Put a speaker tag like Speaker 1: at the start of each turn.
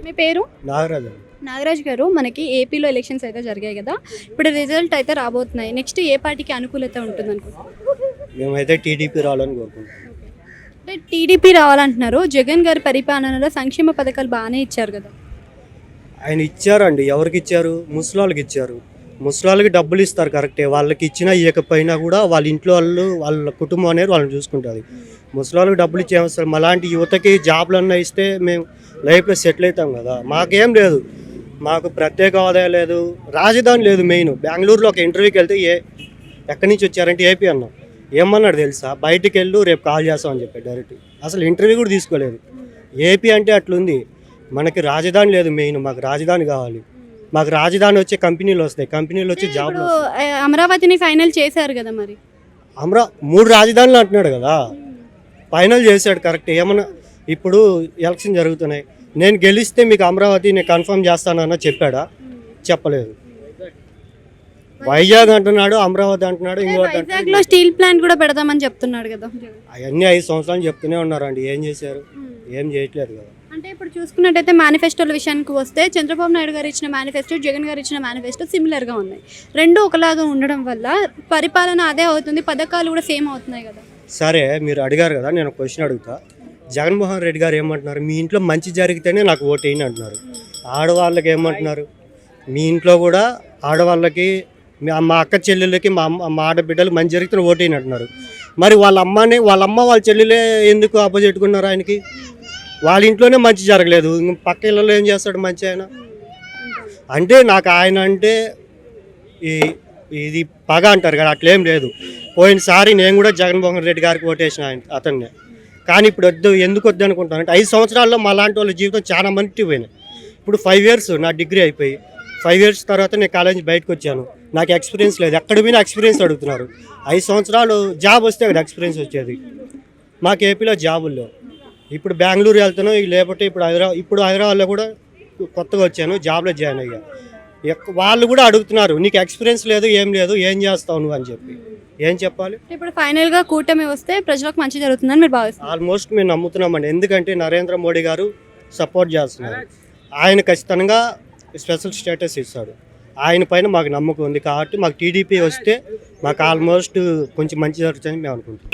Speaker 1: మీ పేరు?
Speaker 2: నాగరాజు.
Speaker 1: నాగరాజ్ గారు, మనకి ఏపీలో ఎలక్షన్స్ అయితే జరిగాయి కదా, ఇప్పుడు రిజల్ట్ అయితే రాబోతున్నాయి. నెక్స్ట్ ఏ పార్టీకి అనుకూలత ఉంటుంది అనుకుంటున్నారు?
Speaker 2: మేమైతే టీడీపీ రావాలని కోరుకుంటున్నాం.
Speaker 1: అంటే టీడీపీ రావాలంటున్నారు. జగన్ గారి పరిపాలనలో సంక్షేమ పథకాలు బాగానే ఇచ్చారు కదా.
Speaker 2: ఆయన ఇచ్చారండి. ఎవరికి ఇచ్చారు? ముసలాళ్ళకి ఇచ్చారు. ముసలాళ్ళకి డబ్బులు ఇస్తారు కరెక్టే. వాళ్ళకి ఇచ్చినా ఇవ్వకపోయినా కూడా వాళ్ళ ఇంట్లో వాళ్ళు వాళ్ళ కుటుంబం అనేది వాళ్ళని చూసుకుంటుంది. ముసలాళ్ళకి డబ్బులు ఇచ్చేస్తారు. అలాంటి యువతకి జాబ్లన్నా ఇస్తే మేము లైఫ్లో సెటిల్ అవుతాం కదా. మాకేం లేదు, మాకు ప్రత్యేక హోదా లేదు, రాజధాని లేదు. మెయిన్ బెంగళూరులో ఒక ఇంటర్వ్యూకి వెళ్తే ఎక్కడి నుంచి వచ్చారంటే ఏపీ అన్నాం. ఏమన్నాడు తెలుసా? బయటికి వెళ్ళు, రేపు కాల్ చేస్తామని చెప్పాడు డైరెక్ట్. అసలు ఇంటర్వ్యూ కూడా తీసుకోలేదు. ఏపీ అంటే అట్లుంది. మనకి రాజధాని లేదు. మెయిన్ మాకు రాజధాని కావాలి. మాకు రాజధాని వచ్చే కంపెనీలు వస్తాయి, కంపెనీలు వచ్చి జాబ్లు.
Speaker 1: అమరావతిని ఫైనల్ చేశారు కదా మరి.
Speaker 2: 3 రాజధానులు అంటున్నాడు కదా, ఫైనల్ చేశాడు కరెక్ట్. ఏమన్నా ఇప్పుడు ఎలక్షన్ జరుగుతున్నాయి, నేను గెలిస్తే మీకు అమరావతి నేను కన్ఫర్మ్ చేస్తానన్నా చెప్పాడా? చెప్పలేదు. వైజాగ్ అంటున్నాడు, అమరావతి అంటున్నాడు, ఇంకోటి
Speaker 1: వైజాగ్లో స్టీల్ ప్లాంట్ కూడా పెడదామని చెప్తున్నాడు కదా.
Speaker 2: అవన్నీ 5 సంవత్సరాలు చెప్తూనే ఉన్నారండి. ఏం చేశారు? ఏం చేయట్లేదు కదా.
Speaker 1: అంటే ఇప్పుడు చూసుకున్నట్టయితే మేనిఫెస్టోల విషయానికి వస్తే చంద్రబాబు నాయుడు గారు ఇచ్చిన మేనిఫెస్టో, జగన్ గారు ఇచ్చిన మేనిఫెస్టో సిమిలర్గా ఉన్నాయి. రెండు ఒకలాగా ఉండడం వల్ల పరిపాలన అదే అవుతుంది, పథకాలు కూడా సేమ్ అవుతున్నాయి కదా.
Speaker 2: సరే, మీరు అడిగారు కదా, నేను క్వశ్చన్ అడుగుతా. జగన్మోహన్ రెడ్డి గారు ఏమంటున్నారు? మీ ఇంట్లో మంచి జరిగితేనే నాకు ఓటు వేయండి అంటున్నారు. ఆడవాళ్ళకి ఏమంటున్నారు? మీ ఇంట్లో కూడా ఆడవాళ్ళకి, మా అక్క చెల్లెళ్ళకి, మా ఆడబిడ్డలు మంచి జరిగితే ఓటు వేయండి అంటున్నారు. మరి వాళ్ళ వాళ్ళ చెల్లెలే ఎందుకు ఆపోజిట్కున్నారు ఆయనకి? వాళ్ళ ఇంట్లోనే మంచి జరగలేదు, పక్క ఇళ్ళలో ఏం చేస్తాడు మంచి ఆయన? అంటే నాకు ఆయన అంటే ఇది పగ అంటారు కదా, అట్లేం లేదు. పోయినసారి నేను కూడా జగన్మోహన్ రెడ్డి గారికి ఓటేసిన అతన్నే. కానీ ఇప్పుడు ఎందుకు వద్దు అనుకుంటాను అంటే 5 సంవత్సరాల్లో మా లాంటి వాళ్ళ జీవితం చాలా మంచి పోయినాయి. ఇప్పుడు 5 years నా డిగ్రీ అయిపోయి 5 years తర్వాత నేను కాలేజ్ బయటకు వచ్చాను. నాకు ఎక్స్పీరియన్స్ లేదు. ఎక్కడ పోయినా ఎక్స్పీరియన్స్ అడుగుతున్నారు. 5 సంవత్సరాలు జాబ్ వస్తే కదా ఎక్స్పీరియన్స్ వచ్చేది. మాకు ఏపీలో జాబులు లేవు. ఇప్పుడు బెంగళూరు వెళ్తున్నాను, లేకపోతే ఇప్పుడు హైదరాబాద్లో కూడా కొత్తగా వచ్చాను, జాబ్లో జాయిన్ అయ్యా. వాళ్ళు కూడా అడుగుతున్నారు, నీకు ఎక్స్పీరియన్స్ లేదు, ఏం లేదు, ఏం చేస్తావు నువ్వు అని చెప్పి. ఏం చెప్పాలి?
Speaker 1: ఇప్పుడు ఫైనల్గా కూటమి వస్తే ప్రజలకు మంచి జరుగుతుందని మీరు భావిస్తారు?
Speaker 2: ఆల్మోస్ట్ మేము నమ్ముతున్నామండి. ఎందుకంటే నరేంద్ర మోడీ గారు సపోర్ట్ చేస్తున్నారు. ఆయన ఖచ్చితంగా స్పెషల్ స్టేటస్ ఇస్తాడు. ఆయన పైన మాకు నమ్మకం ఉంది. కాబట్టి మాకు టీడీపీ వస్తే మాకు ఆల్మోస్ట్ కొంచెం మంచి జరుగుతుందని మేము అనుకుంటున్నాం.